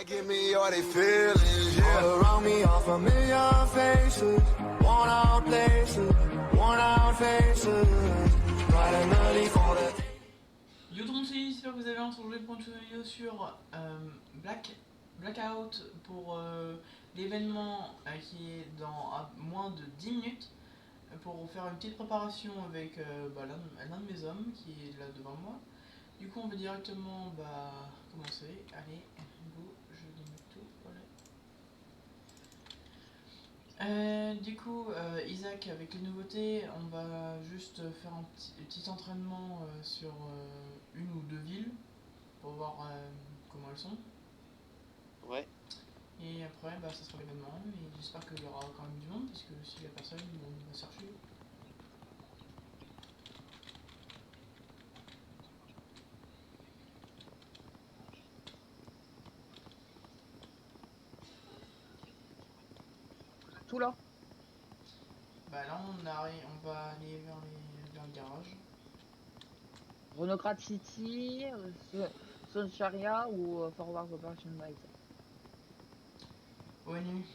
Give me all they feelings, yeah. All around me are familiar faces, worn out places, worn out faces. Bright and early for the Yo tout le monde, j'espère que vous avez retrouvé pour une vidéo sur Blackout pour l'événement qui est dans moins de 10 minutes pour faire une petite préparation avec l'un de mes hommes qui est là devant moi. Du coup on va directement commencer. Allez, go, je limite tout, voilà. Isaac, avec les nouveautés, on va juste faire un petit entraînement sur une ou deux villes pour voir comment elles sont. Ouais. Et après, ça sera l'événement. Et j'espère qu'il y aura quand même du monde, puisque s'il n'y a personne, on va chercher. Tout là. Là, on va aller vers le garage. Renocrat City, Soncharia ou Forward Operation Base. ONU.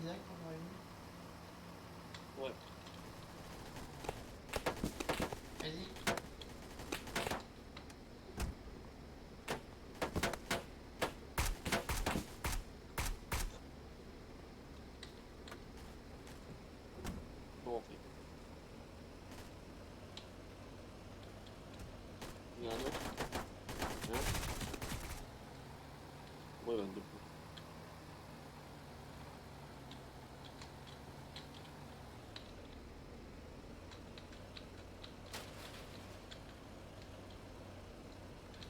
Isaac, pour voir une. Ouais. Vas-y. Bon, on fait. Il y en a un autre. Hein? Ouais, 22 points.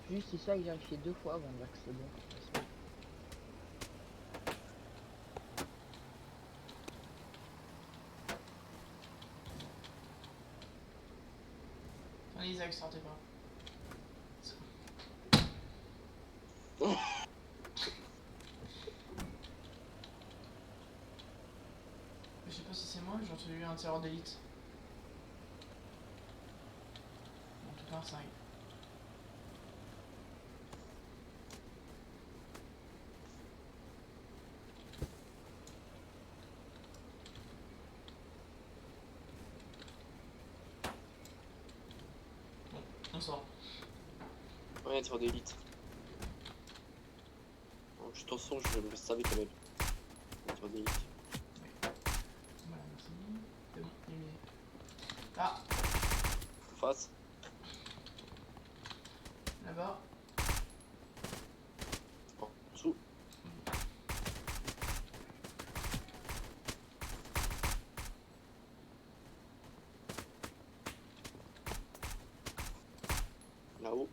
Juste c'est ça que j'ai vérifié 2 fois avant d'accéder. Allez, Isaac, sortez pas. Je sais pas si c'est moi, j'ai entendu un tireur d'élite. En tout cas, un 5. sort. Ouais, sur d'élite. De toute façon, je le savais quand même. Sur d'élite. Voilà, merci. C'est bon, il est. Ah, Face. là-bas. En dessous. Là-haut.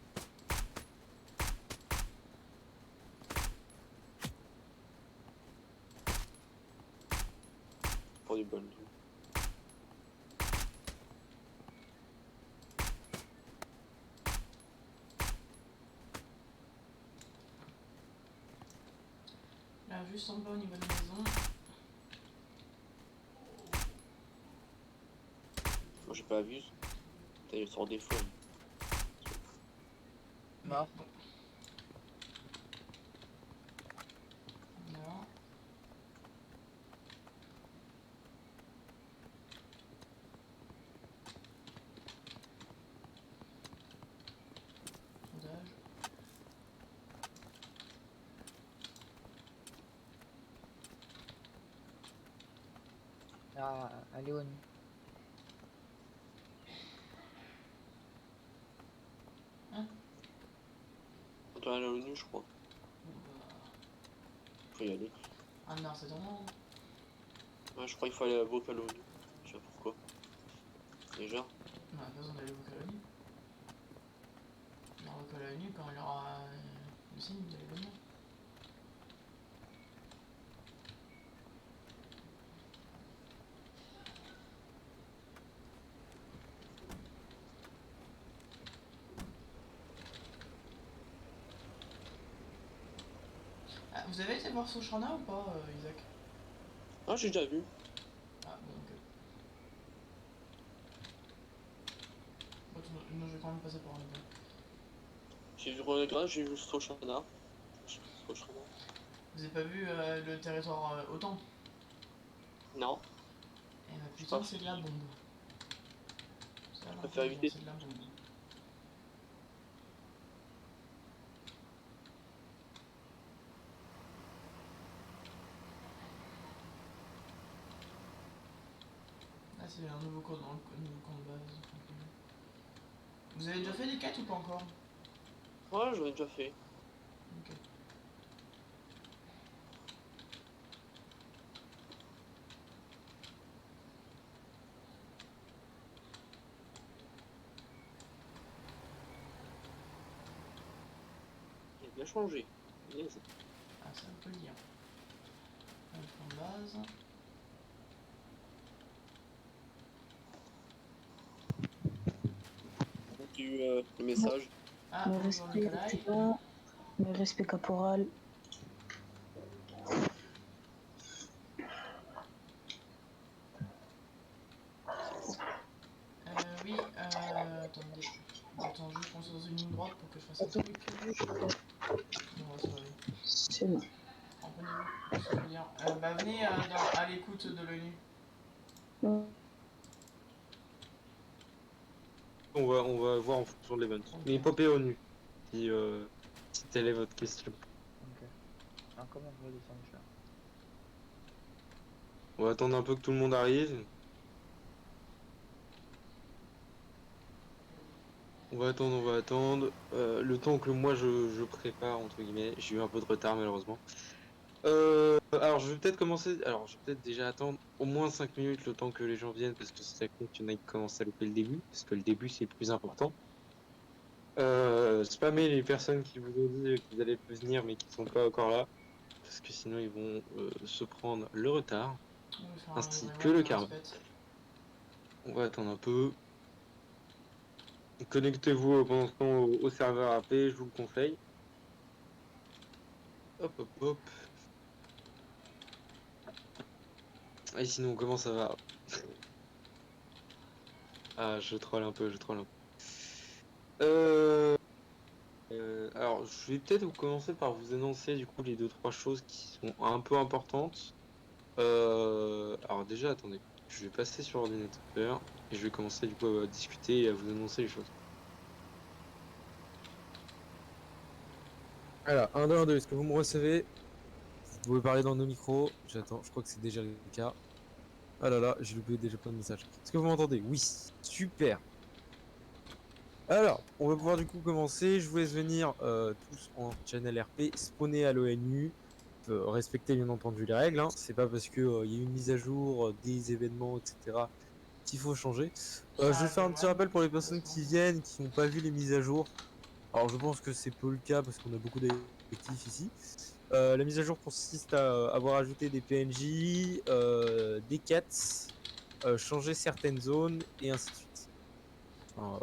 Pour du bol. Là, juste en bas au niveau de la maison. Moi, j'ai pas vu. Putain, il sort des fois. Mort. Bon. Là. Sondage. Ah, allez, on. On doit aller à l'ONU, je crois. Bon, bah... Faut y aller. Ah non, c'est ton nom. Ouais, je crois qu'il faut aller à Vocal à l'ONU. Je sais pas pourquoi. Déjà. On a besoin d'aller au colonie. On va à l'ONU quand il y aura le signe de l'événement. Ah, vous avez été voir Soshana ou pas, Isaac? Ah, j'ai déjà vu. Ah, bon, ok. Bon, non, je vais quand même passer par un niveau. J'ai vu Renégrad, j'ai vu Sochana. Sochana. Vous avez pas vu le territoire OTAN? Non. Eh bah J'ai putain, pas c'est de la bombe. Ça va, préfère éviter. c'est de la bombe. Ah, c'est un nouveau code dans le nouveau camp de base. Vous avez déjà fait des quêtes ou pas encore? Ouais, j'en ai déjà fait. Ok. Il a bien changé. Yes. Ah, ça on peut le dire. Le camp de base. J'ai eu le message. Ah, Le bonjour respect, Nicolas. adjudant. Le respect caporal. Oui, attendez. J'attends juste qu'on soit dans une ligne droite pour que je fasse un Attends, truc. je vais- Bon, ouais, ça va aller. C'est bon. Remprenez-vous, ce que je veux dire. Bah, venez à l'écoute de l'ONU. On va voir en fonction de l'event. Ok. Mais popez ONU, si telle est votre question. Ok. Ah, comment je vais descendre ça? On va attendre un peu que tout le monde arrive. On va attendre, on va attendre. Le temps que moi je prépare, entre guillemets. J'ai eu un peu de retard malheureusement. Alors je vais peut-être commencer. Alors je vais peut-être déjà attendre au moins 5 minutes le temps que les gens viennent parce que c'est con qu'il y en ait qui commencent à louper le début. Parce que le début c'est le plus important. Spammez les personnes qui vous ont dit qu'ils allaient venir mais qui sont pas encore là. Parce que sinon ils vont se prendre le retard. On va faire un Ainsi que revoir le de karma. respect. On va attendre un peu. Connectez-vous pendant ce temps au serveur AP, je vous le conseille. Hop hop hop. Et sinon comment ça va? Ah je troll un peu, je troll un peu. Alors je vais peut-être vous commencer par vous annoncer du coup les deux trois choses qui sont un peu importantes. Alors déjà attendez, je vais passer sur l'ordinateur et je vais commencer du coup à discuter et à vous annoncer les choses. Alors, 1, 2, 1, 2, est-ce que vous me recevez? Vous pouvez parler dans nos micros. J'attends, je crois que c'est déjà le cas. Ah là là, j'ai loupé déjà plein de messages. Est-ce que vous m'entendez? Oui, super. Alors, on va pouvoir du coup commencer. Je vous laisse venir tous en channel RP, spawner à l'ONU. Respecter bien entendu les règles. Hein. C'est pas parce que il y a une mise à jour, des événements, etc. qu'il faut changer. Je vais faire un petit rappel pour les personnes qui viennent, qui n'ont pas vu les mises à jour. Alors je pense que c'est peu le cas parce qu'on a beaucoup d'actifs ici. La mise à jour consiste à avoir ajouté des PNJ, des quêtes, changer certaines zones et ainsi de suite.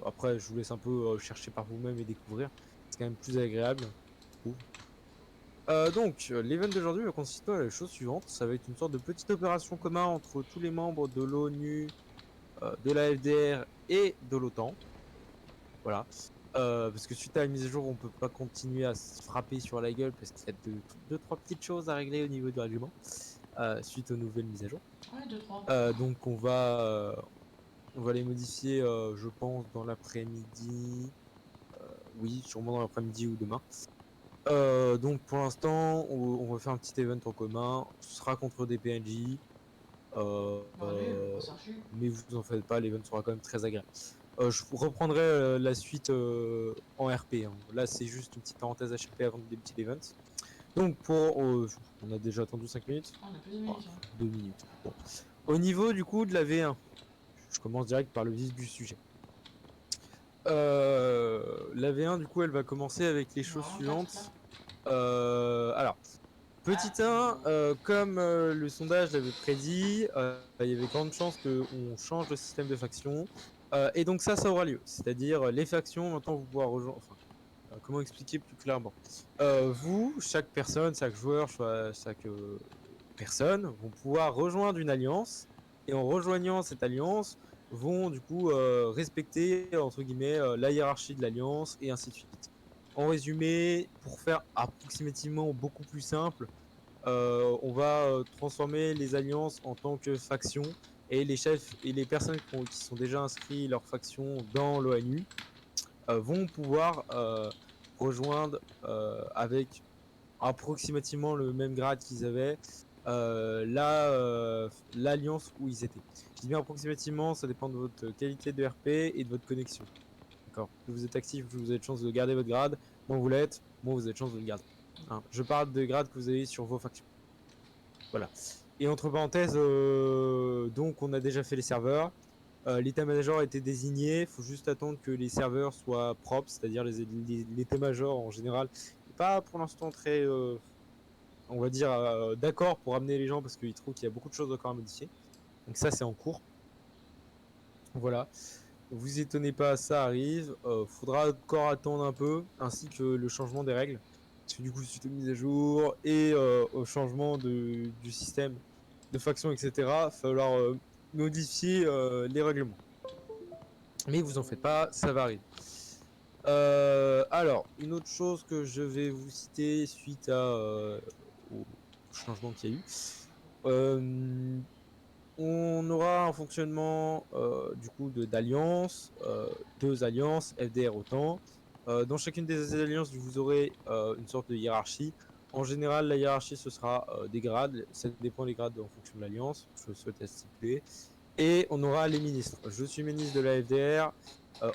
Après, je vous laisse un peu chercher par vous-même et découvrir. C'est quand même plus agréable. Je trouve. Donc, l'event d'aujourd'hui va consister à la chose suivante. Ça va être une sorte de petite opération commune entre tous les membres de l'ONU, de la FDR et de l'OTAN. Voilà. Parce que suite à la mise à jour, on peut pas continuer à se frapper sur la gueule parce qu'il y a deux, trois petites choses à régler au niveau du règlement suite aux nouvelles mises à jour. Ouais, 2-3. Donc on va les modifier, je pense, dans l'après-midi. Oui, sûrement dans l'après-midi ou demain. Donc pour l'instant, on va faire un petit event en commun. Ce sera contre des PNJ. Allez, on va s'archiver. Mais vous en faites pas, l'event sera quand même très agréable. Je vous reprendrai la suite en RP. Hein. Là, c'est juste une petite parenthèse HP avant de débuter l'event. Donc, on a déjà attendu 5 minutes. On a plus de munitions. 2 minutes. Bon. Au niveau du coup de la V1, je commence direct par le vif du sujet. La V1, du coup, elle va commencer avec les choses suivantes. Alors, petit 1, comme le sondage l'avait prédit, il y avait grande chance qu'on change le système de faction. Et donc ça aura lieu. C'est-à-dire les factions, maintenant vous pourrez rejoindre... Enfin, comment expliquer plus clairement? Vous, chaque personne, chaque joueur, chaque personne vont pouvoir rejoindre une alliance. Et en rejoignant cette alliance, vont du coup respecter, entre guillemets, la hiérarchie de l'alliance et ainsi de suite. En résumé, pour faire approximativement beaucoup plus simple, on va transformer les alliances en tant que factions et les chefs et les personnes qui sont déjà inscrits leur faction dans l'ONU vont pouvoir rejoindre avec approximativement le même grade qu'ils avaient l'alliance où ils étaient. Je dis bien approximativement, ça dépend de votre qualité de RP et de votre connexion. D'accord. Plus vous êtes actif, plus vous avez de chance de garder votre grade. Moins vous l'êtes, moins vous avez de chance de le garder. Hein. Je parle de grades que vous avez sur vos factions. Voilà. Et entre parenthèses, donc on a déjà fait les serveurs. L'état-major a été désigné. Il faut juste attendre que les serveurs soient propres, c'est-à-dire l'état-major en général n'est pas pour l'instant très, on va dire, d'accord pour amener les gens parce qu'il trouve qu'il y a beaucoup de choses encore à modifier. Donc ça, c'est en cours. Voilà. Vous étonnez pas, ça arrive. Faudra encore attendre un peu, ainsi que le changement des règles. Parce que du coup, suite aux mises à jour et au changement du système de faction, etc., il va falloir modifier les règlements. Mais vous en faites pas, ça va arriver. Alors, une autre chose que je vais vous citer suite au changement qu'il y a eu. On aura un fonctionnement du coup d'alliances, deux alliances, FDR OTAN. Dans chacune des alliances, vous aurez une sorte de hiérarchie. En général, la hiérarchie, ce sera des grades. Ça dépend des grades en fonction de l'alliance. Je souhaite la stipuler. Et on aura les ministres. Je suis ministre de la FDR.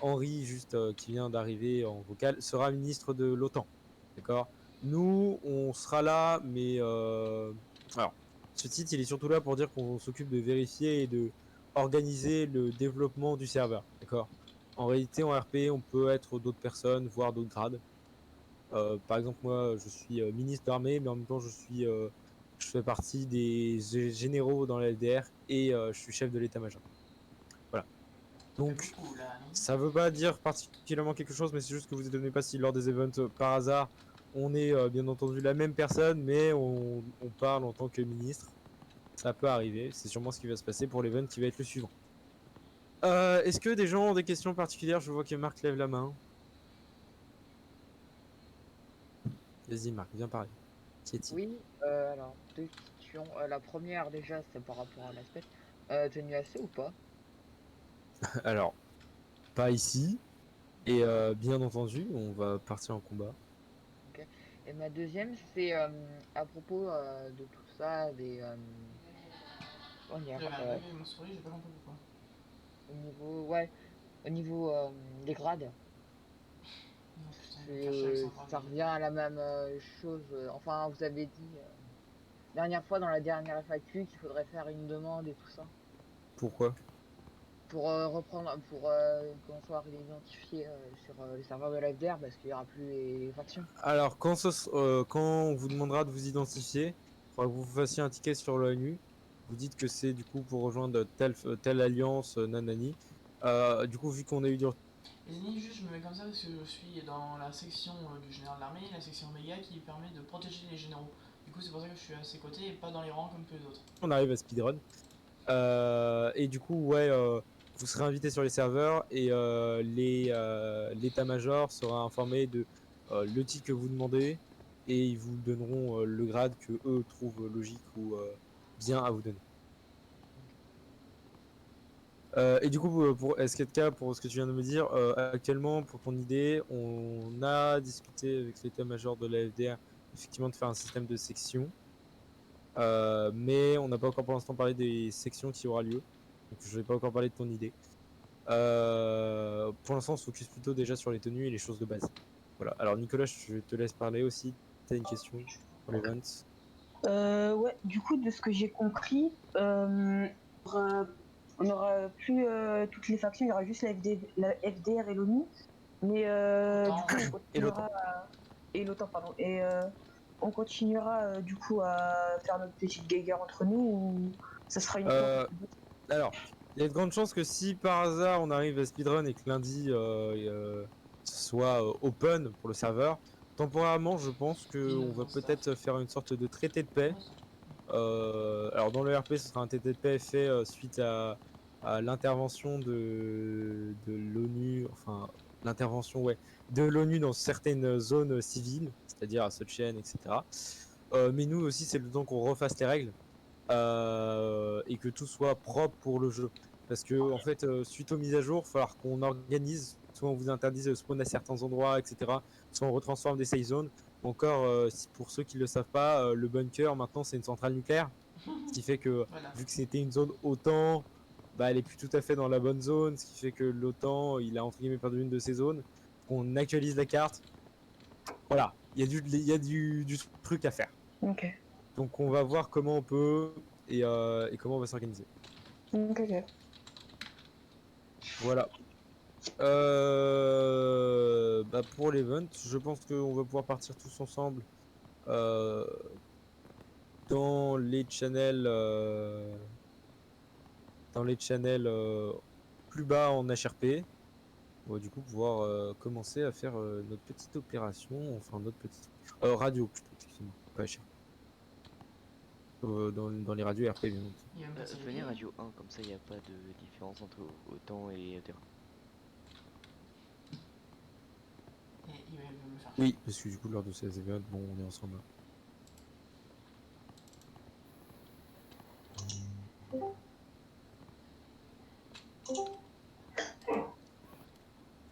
Henri, juste qui vient d'arriver en vocal, sera ministre de l'OTAN. D'accord. Nous, on sera là, mais alors. Ce titre, il est surtout là pour dire qu'on s'occupe de vérifier et de organiser le développement du serveur. D'accord. En réalité, en RP, on peut être d'autres personnes, voire d'autres grades. Par exemple, moi, je suis ministre d'armée, mais en même temps, je fais partie des généraux dans la LDR et je suis chef de l'état-major. Voilà. Donc, ça veut pas dire particulièrement quelque chose, mais c'est juste que vous étonnez pas si lors des events, par hasard, on est bien entendu la même personne, mais on parle en tant que ministre. Ça peut arriver, c'est sûrement ce qui va se passer pour l'event qui va être le suivant. Est-ce que des gens ont des questions particulières? Je vois que Marc lève la main. Vas-y Marc, viens parler. Oui, alors, deux questions. La première, déjà, c'est par rapport à l'aspect. Tenue assez ou pas? Alors, pas ici. Et bien entendu, on va partir en combat. Ok. Et ma deuxième, c'est à propos de tout ça, comment dire, J'avais un bug avec mon souris, j'ai pas compris pourquoi. au niveau, ouais, au niveau des grades. Non, putain, il va me faire chier avec son Ça parler. revient à la même chose. Enfin, vous avez dit dernière fois dans la dernière FAQ qu'il faudrait faire une demande et tout ça Pourquoi? pour reprendre, pour qu'on soit réidentifié sur les serveurs de l'FDR parce qu'il y aura plus les factions. Alors, quand on vous demandera de vous identifier, il faudra que vous fassiez un ticket sur l'ONU. Vous dites que c'est du coup pour rejoindre telle alliance, nanani. Du coup, vu qu'on a eu du... Les ennemis, juste, je me mets comme ça parce que je suis dans la section du général de l'armée, la section Omega qui permet de protéger les généraux. Du coup, c'est pour ça que je suis à ses côtés et pas dans les rangs comme tous les autres. On arrive à speedrun. Et du coup, ouais, vous serez invité sur les serveurs et l'état-major sera informé de le titre que vous demandez et ils vous donneront le grade que eux trouvent logique ou bien à vous donner. Et du coup, pour SKTK, pour ce que tu viens de me dire, actuellement, pour ton idée, on a discuté avec l'état-major de la FDR, effectivement, de faire un système de sections. Mais on n'a pas encore pour l'instant parlé des sections qui aura lieu. Donc je vais pas encore parler de ton idée. Pour l'instant, on se focus plutôt déjà sur les tenues et les choses de base. Voilà. Alors Nicolas, je te laisse parler aussi. T'as une question pour les ventes? Ouais, du coup, de ce que j'ai compris, on aura plus toutes les factions, il y aura juste la FDR et l'ONU. Mais du Autant. coup, on Et l'OTAN. continuera et l'OTAN, pardon. Et on continuera du coup à faire notre petite guéguerre entre nous ou ça sera uniquement. Alors, il y a de grandes chances que si par hasard on arrive à speedrun et que lundi ce soit open pour le serveur, temporairement, je pense qu'on va peut-être faire une sorte de traité de paix. Alors dans le RP, ce sera un traité de paix fait suite à l'intervention de l'ONU, enfin l'intervention de l'ONU dans certaines zones civiles, c'est-à-dire à Sotchen, etc. Mais nous aussi, c'est le temps qu'on refasse les règles et que tout soit propre pour le jeu. Parce que en fait, suite aux mises à jour, il va falloir qu'on organise, soit on vous interdise de spawn à certains endroits, etc. Soit on retransforme des safe zones. Encore, pour ceux qui ne le savent pas, le bunker maintenant c'est une centrale nucléaire, ce qui fait que Voilà. vu que c'était une zone OTAN, bah, elle est plus tout à fait dans la bonne zone, ce qui fait que l'OTAN il a entre guillemets perdu une de ses zones. On actualise la carte. Voilà, il y a du truc à faire. Ok. Donc on va voir comment on peut et comment on va s'organiser. Ok, ok. Voilà. Bah pour l'event, je pense qu'on va pouvoir partir tous ensemble dans les channels plus bas en HRP. On va du coup pouvoir commencer à faire notre petite opération, enfin notre petite radio plutôt, excusez-moi, pas HRP. Dans les radios RP bien entendu. Il va me passer Venez les radio 1, comme ça il n'y a pas de différence entre OTAN et terrain. et il va me faire chier. Oui, parce que du coup lors de ces événements, bon on est ensemble.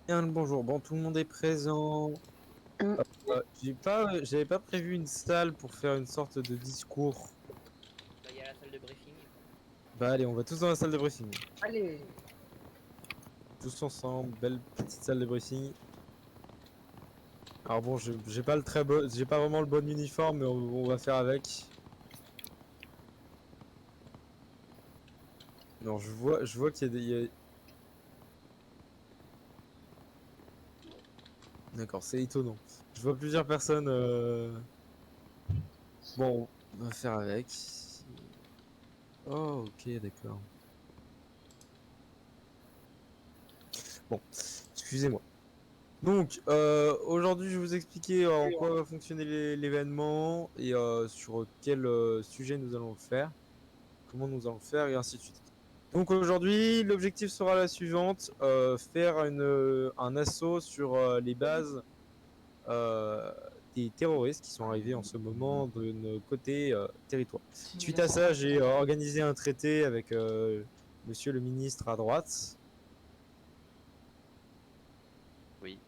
Bien le bonjour, bon tout le monde est présent. J'avais pas prévu une salle pour faire une sorte de discours. Bah, y a la salle de briefing. Bah allez, on va tous dans la salle de briefing. Allez, Tous ensemble, belle petite salle de briefing. Alors bon, j'ai pas j'ai pas vraiment le bon uniforme, mais on va faire avec. Non, je vois qu'il y a des... D'accord, c'est étonnant. Je vois plusieurs personnes... Bon, on va faire avec. Oh, ok, d'accord. Bon, excusez-moi. Donc, aujourd'hui, je vais vous expliquer en quoi va fonctionner l'événement et sur quel sujet nous allons le faire, comment nous allons le faire et ainsi de suite. Donc aujourd'hui, l'objectif sera la suivante, faire un assaut sur les bases des terroristes qui sont arrivés en ce moment de nos côtés territoire. Suite à ça, j'ai organisé un traité avec monsieur le ministre à droite. Oui.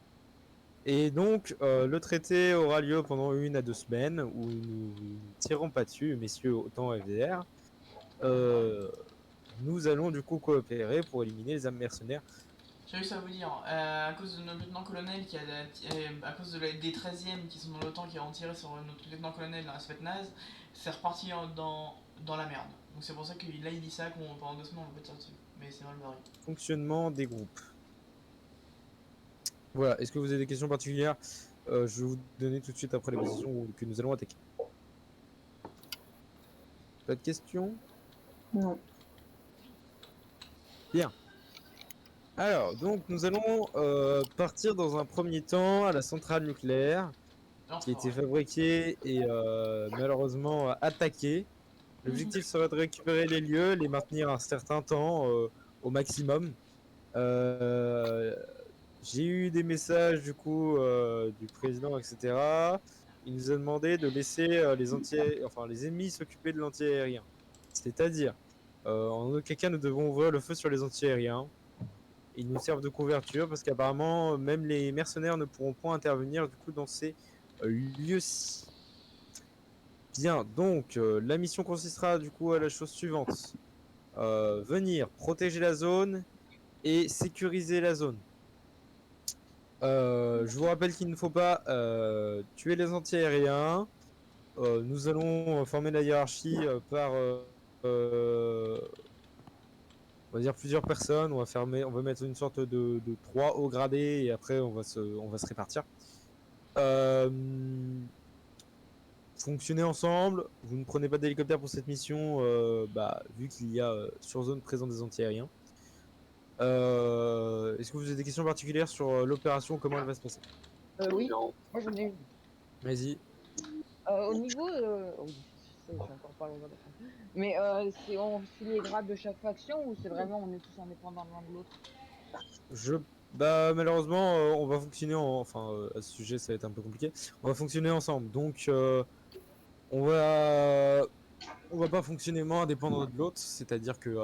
Et donc, le traité aura lieu pendant 1 à 2 semaines où nous ne tirerons pas dessus, messieurs OTAN FDR. Nous allons du coup coopérer pour éliminer les âmes mercenaires. J'ai réussi à vous dire, à cause de notre lieutenant-colonel à cause des 13e qui sont dans l'OTAN qui ont tiré sur notre lieutenant-colonel dans la Svetnaz, c'est reparti dans la merde. Donc c'est pour ça que là il dit ça qu'on pendant 2 semaines on peut tirer dessus. Mais c'est mal barré. Fonctionnement des groupes. Voilà, est-ce que vous avez des questions particulières? Je vais vous donner tout de suite après les positions que nous allons attaquer. Pas de questions? Non. Bien. Alors, donc nous allons partir dans un premier temps à la centrale nucléaire Non, qui a c'est pas été vrai. fabriquée et malheureusement attaquée. L'objectif serait de récupérer les lieux, les maintenir un certain temps au maximum. Euh, J'ai eu des messages du coup du président, etc. Il nous a demandé de laisser les ennemis s'occuper de l'anti-aérien. C'est-à-dire, en aucun cas, nous devons ouvrir le feu sur les anti-aériens. Ils nous servent de couverture parce qu'apparemment, même les mercenaires ne pourront pas intervenir du coup dans ces lieux-ci. Bien, donc la mission consistera du coup à la chose suivante. Venir protéger la zone et sécuriser la zone. Je vous rappelle qu'il ne faut pas tuer les anti-aériens. Nous allons former la hiérarchie par on va dire plusieurs personnes. On va mettre une sorte de 3 hauts gradés et après on va se répartir. Fonctionner ensemble. Vous ne prenez pas d'hélicoptère pour cette mission, vu qu'il y a sur zone présent des anti-aériens. Est-ce que vous avez des questions particulières sur l'opération, comment elle va se passer? Oui, Non. moi j'en ai une. Vas-y. Au niveau. Oui, je sais encore pas le droit de faire. Mais on suit les grades de chaque faction ou c'est vraiment on est tous indépendants l'un de l'autre? Malheureusement, on va fonctionner à ce sujet, ça va être un peu compliqué. On va fonctionner ensemble, donc on va, on va pas fonctionner l'un indépendant de l'autre, c'est-à-dire que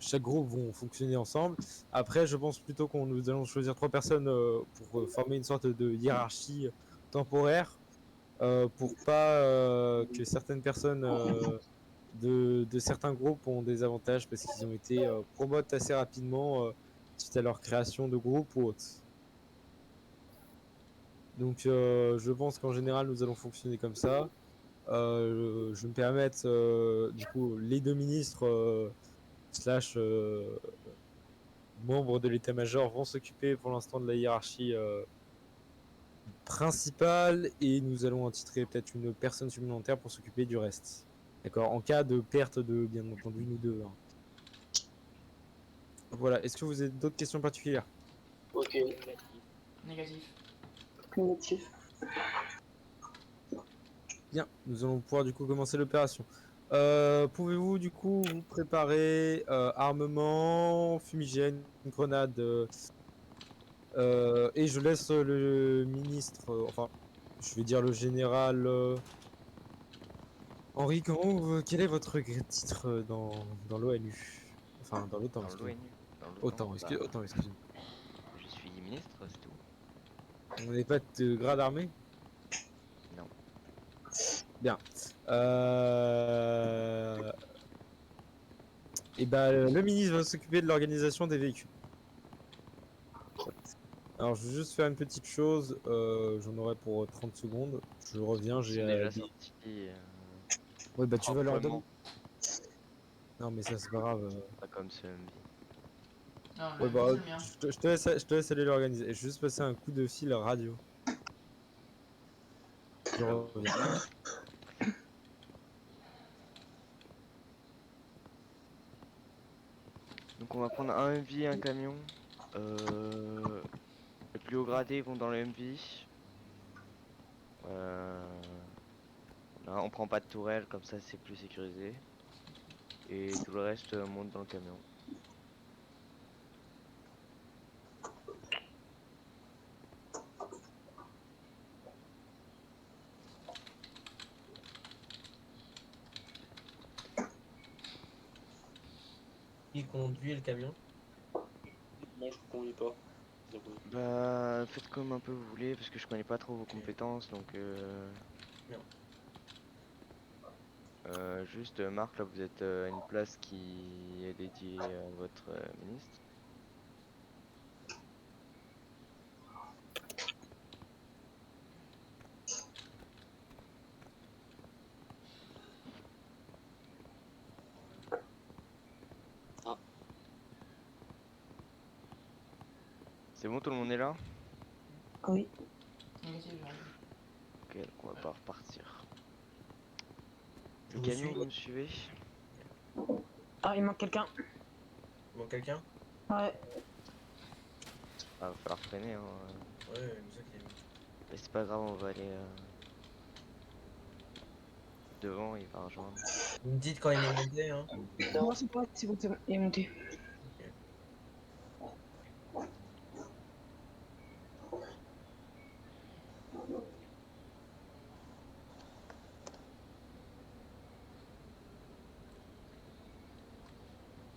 chaque groupe vont fonctionner ensemble. Après, je pense plutôt nous allons choisir 3 personnes pour former une sorte de hiérarchie temporaire, pour pas que certaines personnes de certains groupes ont des avantages parce qu'ils ont été promotes assez rapidement suite à leur création de groupe ou autre. Donc je pense qu'en général nous allons fonctionner comme ça. Je vais me permettre du coup les 2 ministres slash membres de l'état-major vont s'occuper pour l'instant de la hiérarchie principale et nous allons intitrer peut-être une personne supplémentaire pour s'occuper du reste. D'accord, en cas de perte de, bien entendu, nous deux. Hein. Voilà, est-ce que vous avez d'autres questions particulières? Ok. Négatif. Négatif. Bien, nous allons pouvoir du coup commencer l'opération. Pouvez-vous du coup vous préparer armement, fumigène, grenade et je laisse le ministre, je vais dire le général Henri Caron, quel est votre titre dans l'ONU? Enfin, dans l'OTAN, Dans excusez-moi. l'ONU. Dans OTAN, l'OTAN, OTAN, excusez-moi. je suis ministre, c'est tout. On n'est pas de grade armé? Non. Bien. Et le ministre va s'occuper de l'organisation des véhicules. Alors, je vais juste faire une petite chose. J'en aurai pour 30 secondes. Je reviens. Ils sont déjà sortis. Ouais, bah tu vas leur donner. proprement, Non, mais ça, c'est pas grave. pas comme ce MV. Non, Ouais, mais c'est le mien. je te laisse aller l'organiser. Je vais juste passer un coup de fil radio. Je reviens. Donc on va prendre un MV, un camion. Les plus haut gradés vont dans le MV. Là, on prend pas de tourelle, comme ça c'est plus sécurisé. Et tout le reste monte dans le camion. Qui conduit le camion? Moi je conduis pas. débrouiller. Bah, faites comme un peu vous voulez, parce que je connais pas trop vos compétences, donc Non. juste Marc, là vous êtes à une place qui est dédiée à votre ministre. Ah. C'est bon, tout le monde est là? Oui. Négatif, j'arrive. Ok, donc on va pas repartir. Je Le vous camion, suis. vous me suivez? Ah, il manque quelqu'un. Bon, quelqu'un? Ouais. Ah, va falloir freiner, hein. Ouais, vous inquiétez. Mais c'est pas grave, on va aller devant, il va rejoindre. Vous me dites quand il est monté, hein. Non, c'est pas, c'est bon, c'est bon. Il est monté. Ok.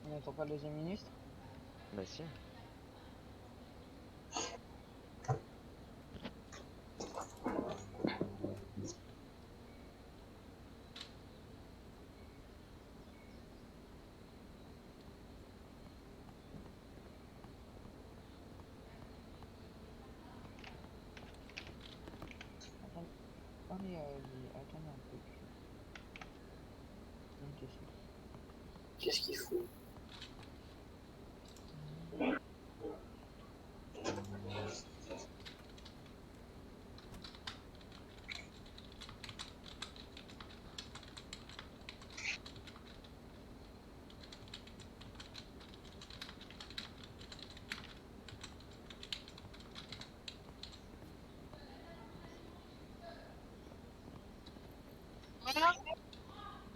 On n'entend pas le deuxième ministre. Bah si. Attendez, attendez un peu. Une question. Qu'est-ce qu'il faut?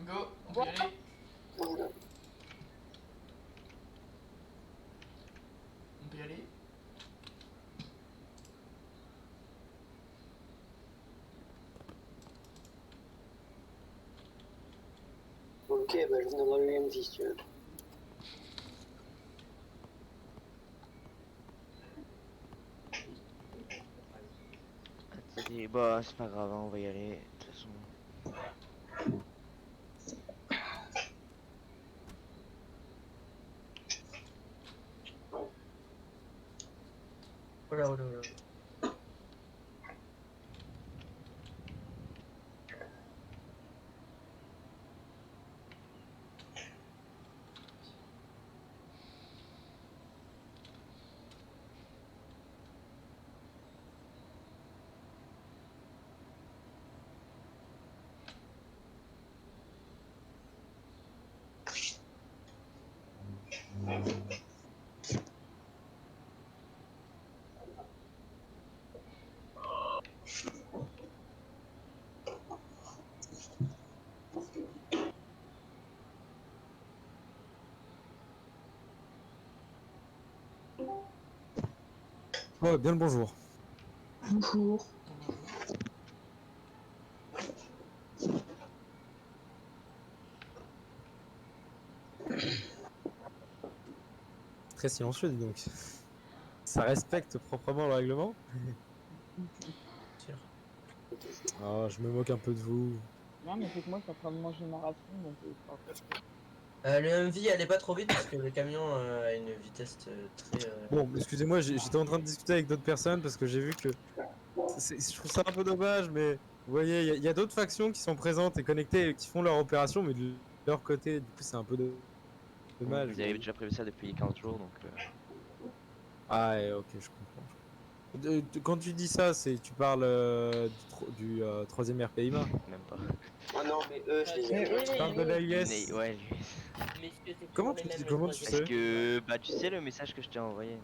Go, on peut y aller. On peut y aller. Ok, bah je viens dans le UMV si tu veux. Attendez, bah c'est pas grave, hein, on va y aller. De toute façon. Oh là, oh là, oh là. Ouais, bien le bonjour. Bonjour. Très silencieux, dis donc. Ça respecte proprement le règlement. Tire. Ah, je me moque un peu de vous. Non, mais c'est que moi, je suis en train de manger ma ration, donc je parle pas trop. Le MV allait pas trop vite parce que le camion a une vitesse très. Bon, excusez-moi, j'étais en train de discuter avec d'autres personnes parce que j'ai vu que je trouve ça un peu dommage, mais vous voyez, il y a d'autres factions qui sont présentes et connectées et qui font leur opération, mais de leur côté, du coup, c'est un peu dommage. Vous avez déjà prévu ça depuis 15 jours, donc Ah, ouais, ok, je comprends. Quand tu dis ça, tu parles du troisième RPIMA. même pas. Oh non, mais eux, je les ai. Mais eux, Tu parles de l'AIS. Ouais, lui. Comment tu Parce sais que, bah tu sais le message que je t'ai envoyé.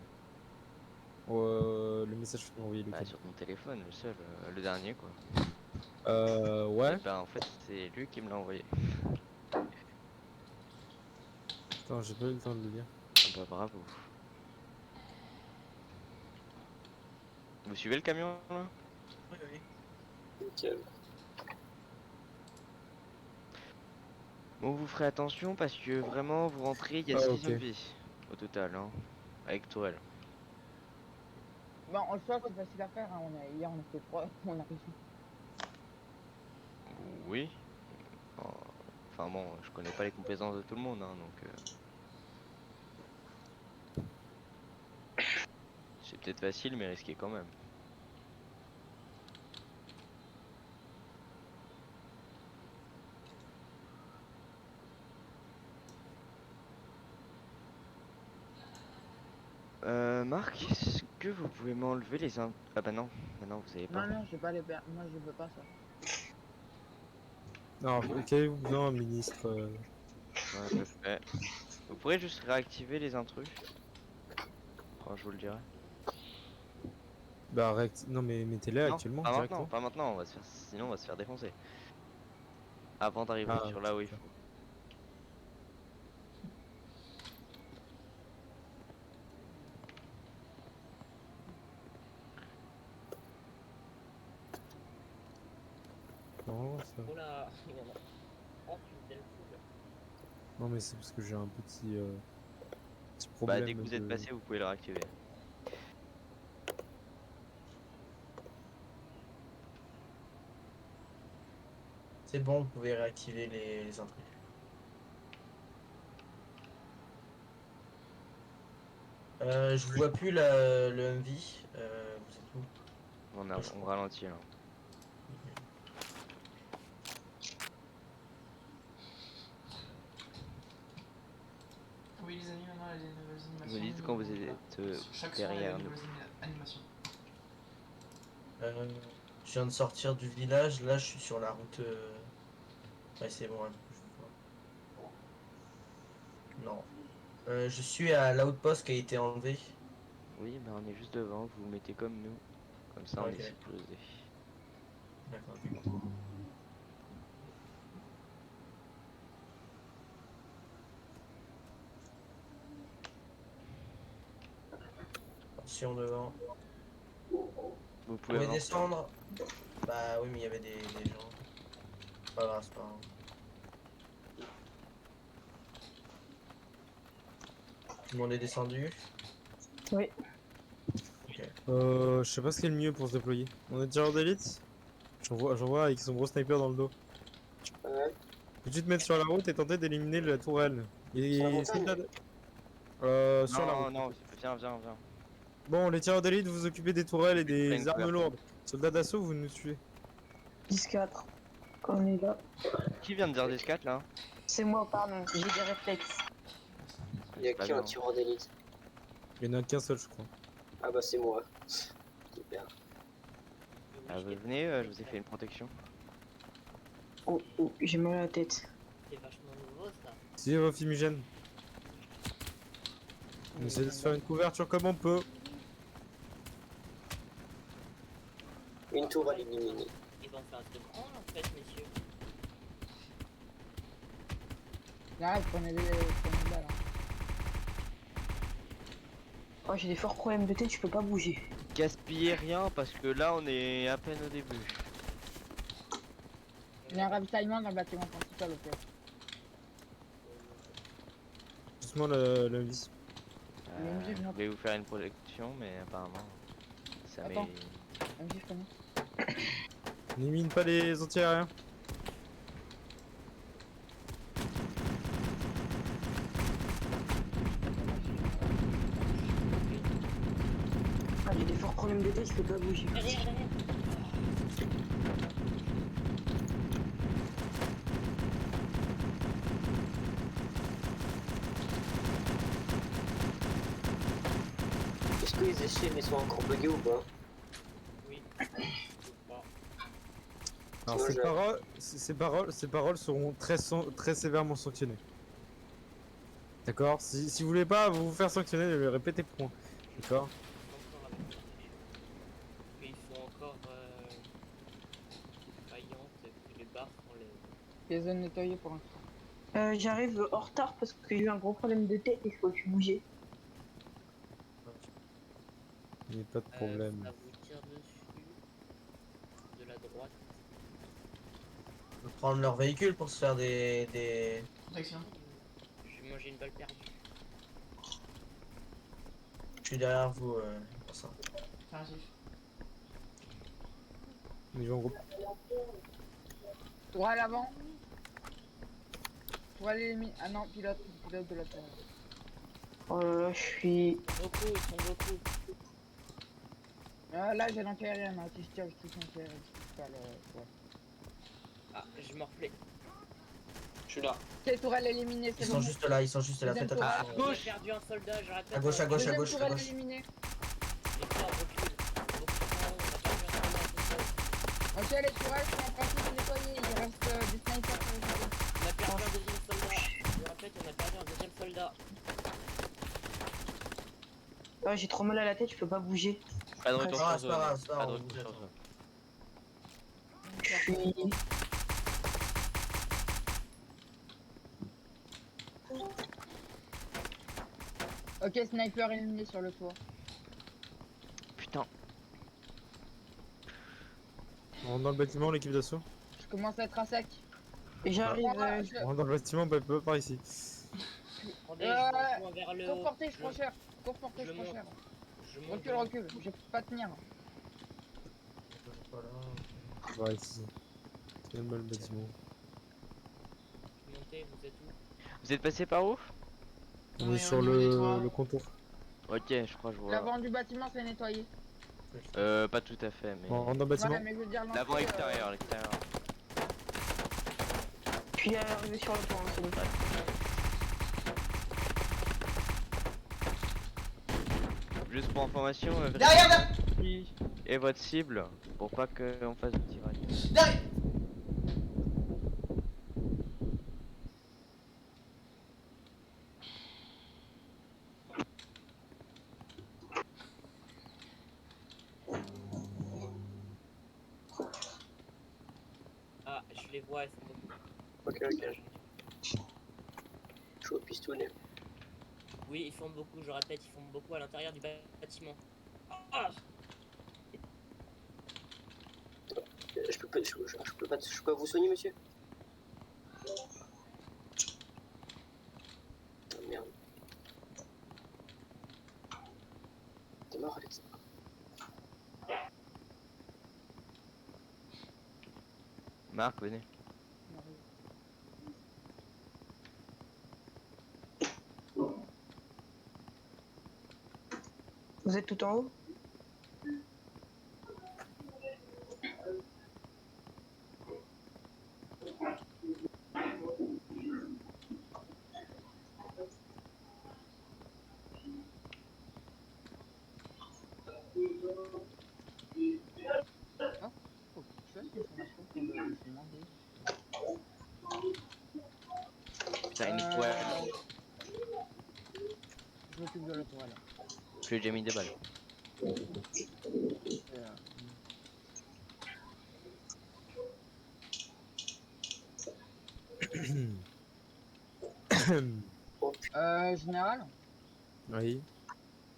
le message que tu m'as envoyé, Bah lequel sur ton téléphone, le seul, le dernier quoi. Ouais. Et bah en fait c'est lui qui me l'a envoyé. Attends, j'ai pas eu le temps de le lire. Ah bah bravo. Vous suivez le camion là? Oui, oui. Nickel. Bon, vous ferez attention parce que vraiment vous rentrez, il y a Ah, 6 ok. zombies au total, hein, avec Tourelle. Bon, en soi, c'est facile à faire. Hein. Hier, on a fait 3, on a réussi. Oui. Enfin bon, je connais pas les compétences de tout le monde, hein, donc c'est peut-être facile mais risqué quand même. Marc, est-ce que vous pouvez m'enlever les Ah bah non, vous avez pas. Non, j'ai pas les pertes. Moi, je veux pas ça. Alors, qu'avez-vous besoin, ministre Ouais, je le fais. Vous pourrez juste réactiver les intrus? Quand je vous le dirai. Bah, non, mais mettez-les Non, actuellement, pas maintenant, directement. pas maintenant, on va se faire... sinon on va se faire défoncer. Avant d'arriver Ah, sur là où il super. faut. Non, ça... Oula, il y en a. Oh, une telle foule. non, mais c'est parce que j'ai un petit Bah problème dès que vous êtes de... passé, vous pouvez le réactiver. C'est bon, vous pouvez réactiver les intrus. Je vous vois plus le MV. Vous êtes où? On ralentit là. Oui, les amis, maintenant, il y a des nouvelles animations. Vous dites quand vous êtes Chaque soir, il y a derrière des nous. nouvelles animations. Je viens de sortir du village, là je suis sur la route. Ouais, c'est bon, hein, non. Je suis à l'outpost qui a été enlevé. Oui, bah on est juste devant, vous vous mettez comme nous. Comme ça on Ok. est sécurisé. D'accord. Attention devant. Vous Vous pouvez pouvez avancer. descendre. Bah oui, mais il y avait des gens. Pas grave, c'est pas grave. Tout le monde est descendu. Oui. Ok. je sais pas ce qui est le mieux pour se déployer. On est tireur d'élite. J'en vois avec son gros sniper dans le dos. Ouais. Peux-tu te mettre sur la route et tenter d'éliminer la tourelle? Et Sur la montagne sur la route. Non, viens. Bon, les tireurs d'élite, vous occupez des tourelles et Fais des une armes couverture. lourdes. Soldats d'assaut, vous nous tuez. 10-4. On est là. Qui vient de dire des 4 là? C'est moi, pardon, j'ai des réflexes. Il y a C'est pas qui en bien. tireur d'élite? Il y en a qu'un seul, je crois. Ah bah c'est moi. Super. Ah, vous venez, je vous ai fait une protection. Oh, j'ai mal à la tête. C'est vachement nouveau ça. Si, vos fumigènes. On essaie de se faire une couverture comme on peut. Une tourelle éliminée. Ils vont faire un truc grand en fait, messieurs. Là, prenez des balles. Hein. Oh, j'ai des forts problèmes de tête, je peux pas bouger. Gaspillez rien parce que là on est à peine au début. Il y a un ravitaillement dans le bâtiment principal au fait. Doucement le vis. Je vais vous faire une protection mais apparemment ça Attends. met... MJ, je connais. N'élimine pas les anti-aériens. Ah, j'ai des forts problèmes de tête, je peux pas bouger. Derrière. Est-ce que les échelles sont encore buggées ou pas? Oui. Bon. Alors Moi, ces paroles seront très sévèrement sanctionnées. D'accord, si vous voulez pas vous faire sanctionner, ne le répétez point. D'accord. Encore avec les... Ils sont encore vaillantes que les barres s'enlèvent. Les zones nettoyées pour l'instant. J'arrive en retard parce que j'ai eu un gros problème de tête et je peux plus bouger. Il n'y a pas de problème. Ça vous tire dessus. De la droite. On peut prendre leur véhicule pour se faire des... Protection. Moi j'ai une balle perdue. Je suis derrière vous, pour ça. Affirmatif. On y va en groupe. Tour à l'avant. Tour à l'éliminer. Ah non, pilote de la tour. Oh là là, je suis. Beaucoup, ils sont beaucoup. Là, j'ai l'anti-aérienne. Hein. Si je tire, je touche l'anti-aérienne. Je touche pas le. Ouais. Ah, je morflais. Je suis là. Ok, tourelle éliminée, c'est Ils bon. sont juste là, ils sont juste là, Deuxième faites tour. attention. On a perdu un soldat, je répète. À gauche, à gauche, à Deuxième gauche, à tourelle gauche. éliminée. Victor, recule. On a perdu un soldat. Ok, les tourelles sont en principe nettoyées. Il reste des snipers sur les tourelles. On a perdu un deuxième soldat. Je répète, on a perdu un deuxième soldat. Ah, j'ai trop mal à la tête, je peux pas bouger. Pas de retour Ah, sur c'est pas zone. grave, c'est pas Pas de grave, retour vous sur êtes- zone. Je suis. Ok, sniper éliminé sur le toit. Putain. On rentre dans le bâtiment, l'équipe d'assaut. Je commence à être à sec. Et j'arrive. On rentre dans le bâtiment, bah, pas par ici. Attendez, je me joins vers le Cours haut. portée, je prends cher. Cours portée, je je prends monte. cher. Je monte. Recule, recule. Je peux pas tenir. Voilà. Par ici. C'est même pas le bâtiment. Montez, vous êtes où? Vous êtes passé par où? On Ouais, est sur au niveau des toits. le contour. Ok, je crois que je vois. L'avant du bâtiment, c'est nettoyé. Pas tout à fait, mais. On rentre dans le bâtiment. Voilà, mais je veux dire, L'avant l'entrée, extérieur, l'extérieur. Je suis arrivé sur le toit, hein, c'est bon. Juste pour information, Derrière, vérifiez qui est votre cible pour pas qu'on fasse de tiraille. derrière. Ah, je les vois, ils sont beaucoup. Ok, ok. Je suis au pistolet. Oui, ils font beaucoup, je répète, ils font beaucoup à l'intérieur du bâtiment. Ah, Je peux pas vous soigner, monsieur? Oh, merde. T'es mort, Alex. Marc, venez. Vous êtes tout en haut? Faut que je fasse une formation pour le demander. T'as une toile. Je m'occupe de la toile. Je lui ai déjà mis des balles. Général, Oui,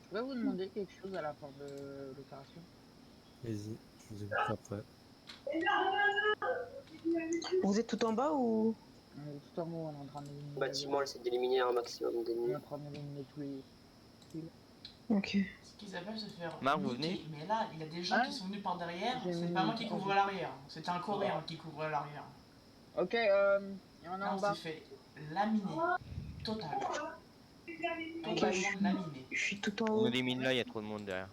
je pourrais vous demander quelque chose à la fin de l'opération. vas-y, je vous écoute après. Vous êtes tout en bas ou? On est tout en haut, on est en train d'éliminer. Le bâtiment essaie d'éliminer un maximum On d'ennemis. est en train d'éliminer tous les. Ok. Ce qu'ils appellent se faire Marc, vous niquer. venez? Mais là, il y a des gens Hein? qui sont venus par derrière. J'ai C'est mis- pas moi qui couvre l'arrière. C'était un Coréen qui couvrait l'arrière. Ok, il y en a Là, en on bas. s'est fait laminer. Total. Ok, Totalement laminé. je suis tout en On haut. élimine là, il y a trop de monde derrière.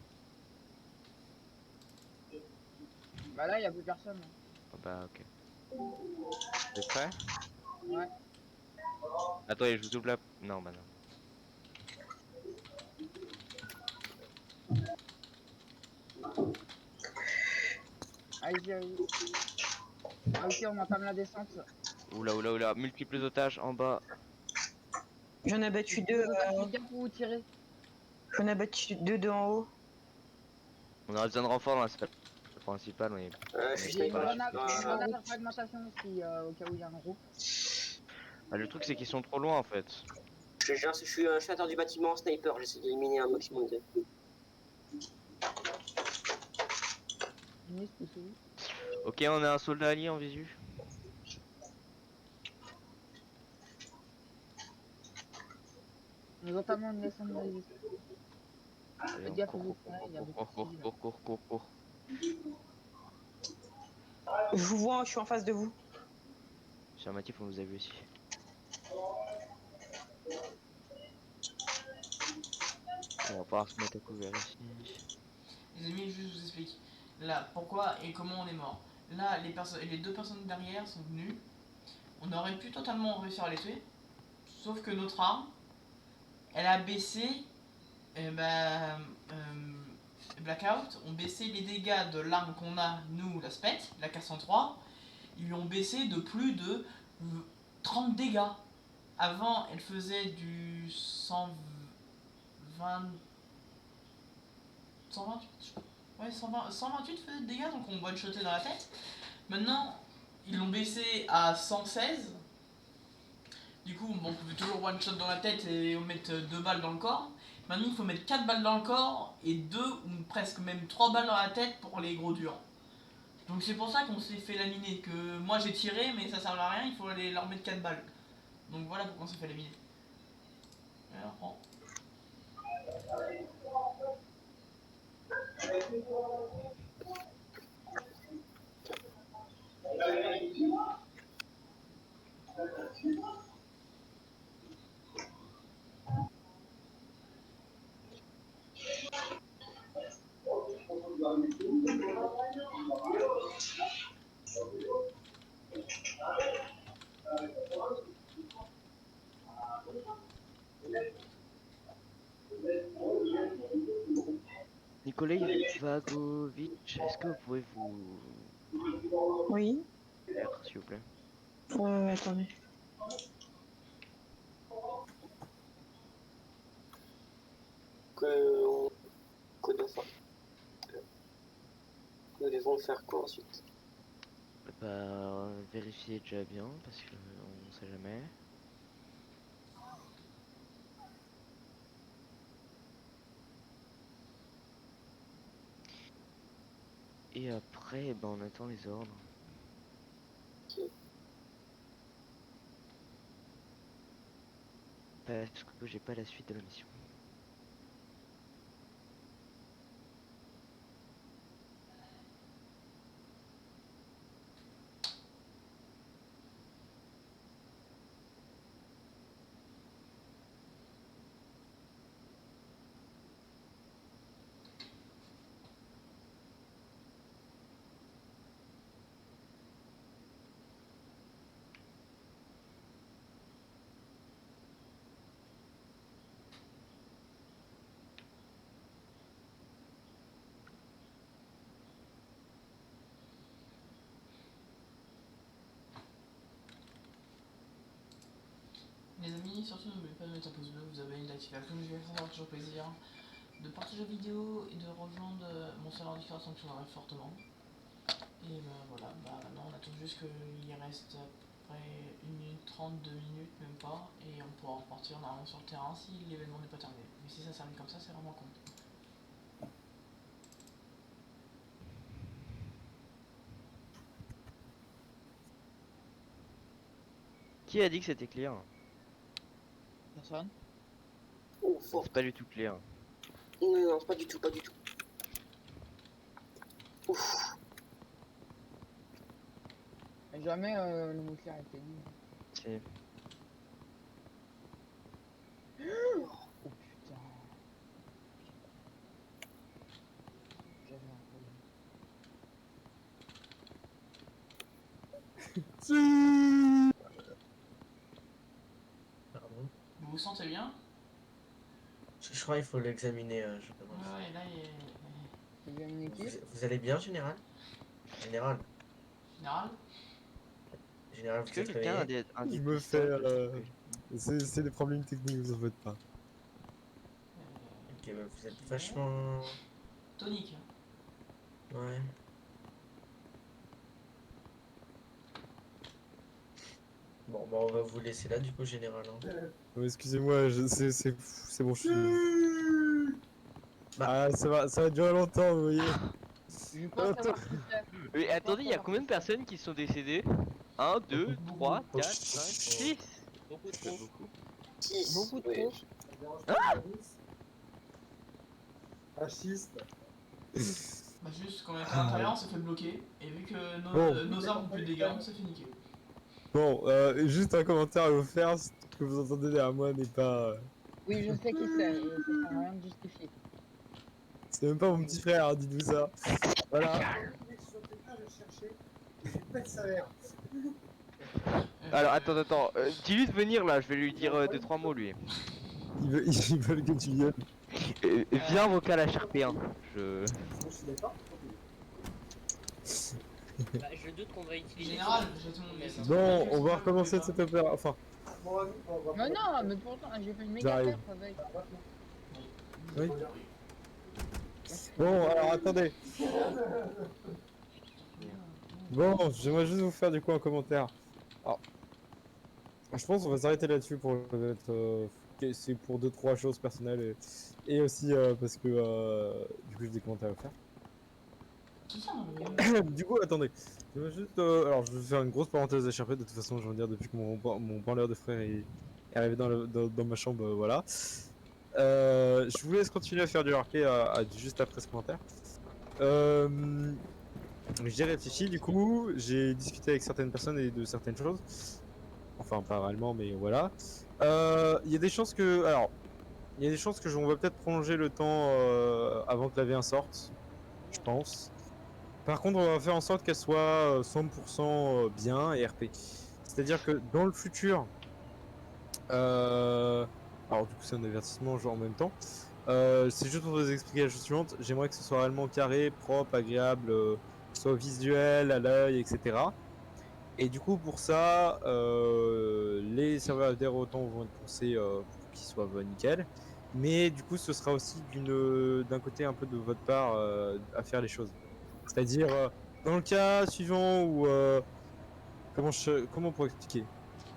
Bah là, il y a plus personne. Hein. Ah bah ok. Vous êtes prêts? Ouais. Attendez, je vous double la... Non, bah non. Allez-y, allez-y. Ah, ok, on entame la descente. Oula, oula, oula. Multiples otages en bas. J'en ai battu deux. Faites gaffe où vous tirez. J'en ai battu deux de en haut. On aura besoin de renfort dans la salle principale. On est... Je suis J'ai une sniper. grenade, Ah, j'ai une grenade à fragmentation aussi, au cas où il y a un groupe. Ah, le truc, c'est qu'ils sont trop loin en fait. je suis un chasseur du bâtiment sniper, j'essaie d'éliminer un maximum de. Ok, on a un soldat allié en visu. Nous entamons une descente de Allez, Fais on gaffe court, aux court, autres, il y a court, beaucoup court, de filles, là. court, court, court, court, court. Je vous vois, je suis en face de vous. Sur Matif, on nous a vu aussi. On va pouvoir se mettre à couvert ici. Les amis, je vous explique. Là, pourquoi et comment on est mort. Là, les deux personnes derrière sont venues. On aurait pu totalement réussir à les tuer. Sauf que notre arme, elle a baissé. Blackout ont baissé les dégâts de l'arme qu'on a, nous, la SPET, la K103. Ils lui ont baissé de plus de 30 dégâts. Avant, elle faisait du 120. 128, je crois. Ouais, 128 faisait de dégâts, donc on one-shotait dans la tête. Maintenant, ils l'ont baissé à 116. Du coup, bon, on pouvait toujours one-shot dans la tête et mettre 2 balles dans le corps. Maintenant, il faut mettre 4 balles dans le corps et 2 ou presque même 3 balles dans la tête pour les gros durs. Donc c'est pour ça qu'on s'est fait laminer. Que moi j'ai tiré, mais ça sert à rien, il faut aller leur mettre 4 balles. Donc voilà pourquoi on s'est fait laminer. Alors, prends. Nikolai Vagovic, est-ce que vous pouvez vous Oui. faire, s'il vous plaît? Ouais, attendez. Que devons nous devons faire quoi ensuite? Bah, vérifier déjà bien, parce que on sait jamais. Et après, ben, on attend les ordres. Ok. Parce que j'ai pas la suite de la mission. Les amis, surtout n'oubliez pas de mettre un pouce bleu, vous abonner, d'activer la cloche, je vais faire toujours plaisir de partager la vidéo et de rejoindre mon serveur Discord, ça me soutiendrait fortement. Et bah voilà, bah maintenant on attend juste qu'il reste à peu près 1 minute 30, 2 minutes, même pas, et on pourra repartir normalement sur le terrain si l'événement n'est pas terminé. Mais si ça s'arrête comme ça, c'est vraiment con. Qui a dit que c'était clair? Personne. Oh, fort. C'est pas du tout clair. Non, non, pas du tout, pas du tout. Ouf. Jamais le mot clair a été dit. C'est... Oh putain. J'avais un problème. Pardon. Vous vous sentez bien? Je crois qu'il faut l'examiner, je pense. Ouais, là il est... C'est bien une équipe. Vous allez bien, général? Général, Général? général, Est-ce vous que êtes quelqu'un a réveillé? des Je me pistons fais. de C'est des problèmes techniques, vous en faites pas. Ok, bah vous êtes vachement... Tonique. Ouais. Bon, bah on va vous laisser là, du coup, général. Hein. Oh, excusez-moi, c'est bon, je suis. Bah. Ah, ça va durer longtemps, vous voyez. Je pense savoir qui c'est. Oui, attendez, il y a combien de personnes qui sont décédées? 1, 2, 3, 4, 5, 6. Beaucoup trop. Beaucoup. 6. Beaucoup ouais. trop. Fasciste. Bah juste quand on est à l'intérieur on s'est fait bloquer et vu que Bon. nos armes ont plus de dégâts on s'est fait niquer. Bon, juste un commentaire à vous faire, ce que vous entendez derrière moi n'est pas... Oui, je sais qui c'est, et ça sert à rien de justifier. C'est même pas mon petit frère, hein, dites-vous ça. Voilà. Alors attends, dis-lui de venir là, je vais lui dire 2-3 mots lui. Ils veulent que tu viennes. Viens vocal HRP1. Je... Bah, je doute qu'on va utiliser. Général, j'ai tout mon message. Bon, on va recommencer cette opération. Enfin, Mais non, mais pourtant, j'ai fait une méga J'arrive. perf avec. oui. Bon, alors attendez. Bon, j'aimerais juste vous faire du coup un commentaire. Alors, je pense qu'on va s'arrêter là-dessus pour être. C'est pour 2-3 choses personnelles et aussi parce que du coup j'ai des commentaires à faire. Du coup, attendez. Je vais juste, alors, je vais faire une grosse parenthèse HRP. De toute façon, je veux dire, depuis que mon branleur de frère est arrivé dans ma chambre, voilà. Je vous laisse continuer à faire du RP juste après ce commentaire. J'ai réfléchi, du coup, j'ai discuté avec certaines personnes et de certaines choses. Enfin, pas réellement, mais voilà. Il y a des chances que. Alors, il y a des chances que on va peut-être prolonger le temps avant que la V1 sorte. Je pense. Par contre, on va faire en sorte qu'elle soit 100% bien et RP. C'est-à-dire que dans le futur, alors du coup c'est un avertissement genre en même temps, c'est juste pour vous expliquer la chose suivante. J'aimerais que ce soit réellement carré, propre, agréable, que ce soit visuel, à l'œil, etc. Et du coup pour ça, les serveurs FDR autant vont être pensés pour qu'ils soient nickel. Mais du coup ce sera aussi d'un côté un peu de votre part à faire les choses. C'est-à-dire, dans le cas suivant où... comment on pourrait expliquer?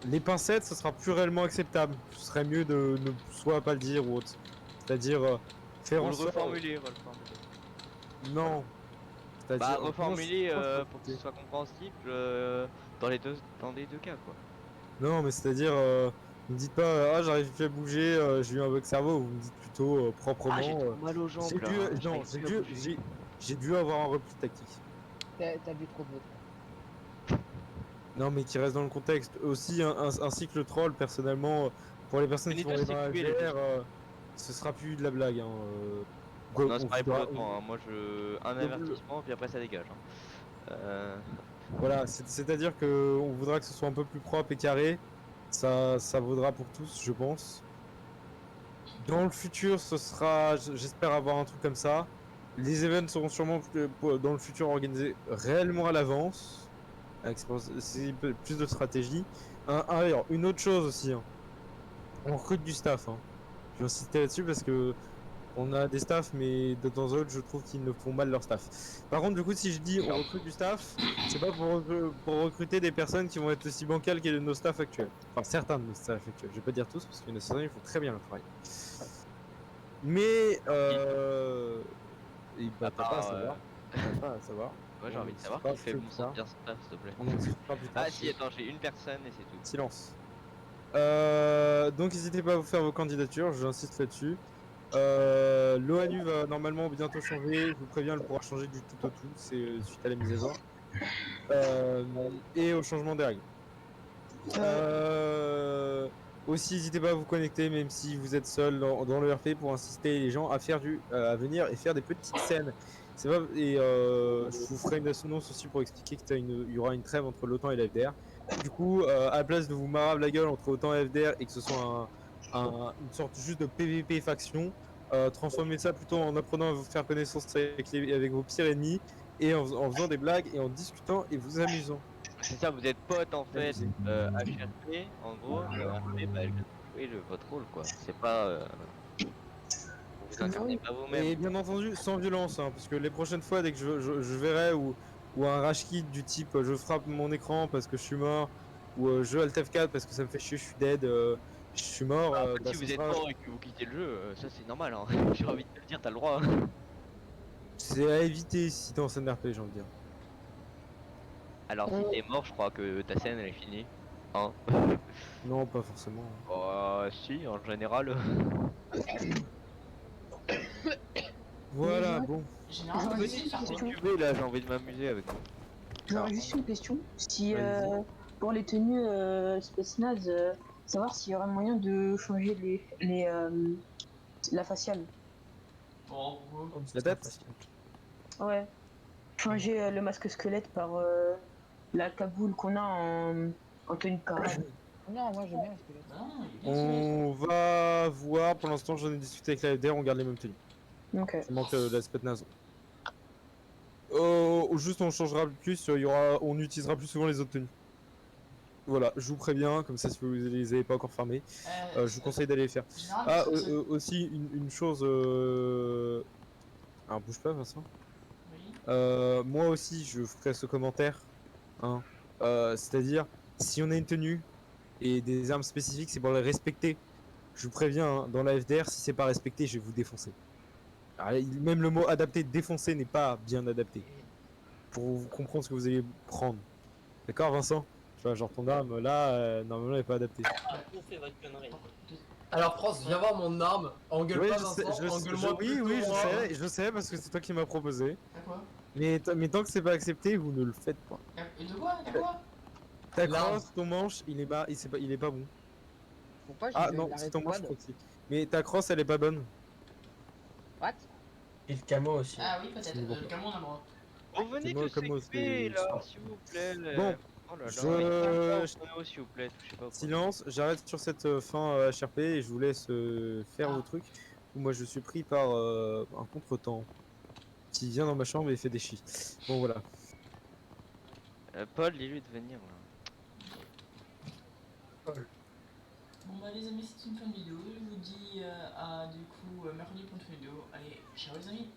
Les pincettes, ce sera plus réellement acceptable. Ce serait mieux de ne soit pas le dire ou autre. C'est-à-dire, faire Ou en le sorte... reformuler, Non. Bah comment reformuler je- pour que ce soit compréhensible dans les deux cas quoi. Non, mais c'est-à-dire, ne me dites pas, ah, j'arrive plus à bouger, j'ai eu un bug cerveau. Vous me dites plutôt proprement... Ah j'ai trop mal aux jambes là. non, j'ai dû avoir un repli tactique. T'as bu trop de Non, mais qui reste dans le contexte. Aussi, un cycle troll, personnellement, pour les personnes Mais qui vont les aller deux, dans la c'est coupé, les VR, ce sera plus de la blague. Hein. Non c'est pareil pour voudra- l'autre, hein. Moi je... Un avertissement puis après ça dégage. Hein. Voilà, c'est-à-dire que on voudra que ce soit un peu plus propre et carré. Ça vaudra pour tous, je pense. Dans le futur, ce sera, j'espère avoir un truc comme ça. Les events seront sûrement dans le futur organisés réellement à l'avance, avec plus de stratégie. Alors, une autre chose aussi, hein. On recrute du staff. Hein. Je vais insister là-dessus parce que on a des staffs, mais de temps en temps, je trouve qu'ils ne font mal leur staff. Par contre, du coup, si je dis on recrute du staff, c'est pas pour recruter des personnes qui vont être aussi bancales que nos staffs actuels. Enfin, certains de nos staffs actuels. Je vais pas dire tous, parce qu'il y en a certains, ils font très bien le travail. Mais, t'as pas à savoir. T'as pas à savoir. Ouais j'ai envie de savoir Pas qui fait que bon ça. bien ça s'il te plaît. On en discutera plus tard. Ah si attends j'ai une personne et c'est tout. Silence. Donc n'hésitez pas à vous faire vos candidatures, j'insiste là-dessus. L'ONU va normalement bientôt changer, je vous préviens, elle pourra changer du tout au tout, c'est suite à la mise à jour. Et au changement des règles. Aussi n'hésitez pas à vous connecter, même si vous êtes seul dans le RP, pour inciter les gens à faire à venir et faire des petites scènes. C'est pas, et je vous ferai une annonce aussi pour expliquer qu'il y aura une trêve entre l'OTAN et la FDR. Du coup, à la place de vous marave la gueule entre OTAN et FDR et que ce soit une sorte juste de PVP faction, transformez ça plutôt en apprenant à vous faire connaissance avec vos pires ennemis et en faisant des blagues et en discutant et vous amusant. C'est ça, vous êtes potes en fait, HRP, en gros, HRP, bah, jouez votre rôle quoi. C'est pas... Vous incarnez pas vous-même. Et bien entendu, sans violence, hein, parce que les prochaines fois, dès que je verrai ou un rage kit du type je frappe mon écran parce que je suis mort, ou je Alt F4 parce que ça me fait chier, je suis dead, je suis mort. Bah, bah, si ce vous êtes sera- mort et que vous quittez le jeu, ça c'est normal, hein. J'ai envie de te le dire, t'as le droit. Hein. C'est à éviter si t'es en scène RP, j'ai envie de dire. Alors si t'es mort, je crois que ta scène elle est finie. Hein. Non, pas forcément. Si, en général. Voilà, Mais bon. Généralement, J'aurais on juste essaie de faire une quoi? question. Tu veux, là, j'ai envie de m'amuser avec vous. J'aurais juste une question. Si Vas-y. pour les tenues Space Naze, savoir s'il y aurait moyen de changer la faciale. Oh, pourquoi? Comme La c'est trop tête facile. Ouais. Changer le masque squelette par la cagoule qu'on a en tenue de karate. Non, moi j'aime bien le squelette. Bah non, il est bien celui-là. On va voir, pour l'instant j'en ai discuté avec la FDR, on garde les mêmes tenues. Ok. Ça manque l'aspect naze. Juste on changera plus, on utilisera plus souvent les autres tenues. Voilà, je vous préviens, comme ça si vous les avez pas encore farmés, je vous conseille d'aller les faire. Généralement, Ah, aussi une chose... Alors bouge pas Vincent. Oui. Moi aussi je ferai ce commentaire. Hein. C'est-à-dire, si on a une tenue et des armes spécifiques, c'est pour les respecter. Je vous préviens, hein, dans la FDR, si c'est pas respecté, je vais vous défoncer. Alors, même le mot adapté, défoncer n'est pas bien adapté. Pour vous comprendre ce que vous allez prendre. D'accord, Vincent? Tu vois, genre ton arme, là, normalement, elle n'est pas adaptée. Ah, on fait votre connerie. Alors, France, viens voir mon arme. Engueule Oui, pas je sais, Vincent, engueule-moi oui, plutôt oui, moi. je sais, parce que c'est toi qui m'as proposé. T'as quoi? Mais tant que c'est pas accepté, vous ne le faites pas. Et de quoi? T'as quoi? Ta L'arme. crosse, ton manche, il est pas bon. Pourquoi j'ai Ah eu non, l'arrêt c'est de ton manche, je quad? crois que si. Mais ta crosse, elle est pas bonne. What? Et le camo aussi. Ah oui, peut-être. C'est bon. Le camion, on a le droit. Revenez moi, tous comme moi, s'occuper, c'est- là, s'il vous plaît. Bon, Oh là là. je- S'il vous plaît, touchez pas. Silence, j'arrête sur cette fin HRP et je vous laisse faire vos trucs. Moi, je suis pris par un contretemps qui vient dans ma chambre et fait des chiens. Bon, voilà. Paul, dis-lui de venir là. Bon bah les amis, c'est une fin de vidéo. Je vous dis à du coup mercredi pour une fin de vidéo. Allez, ciao les amis.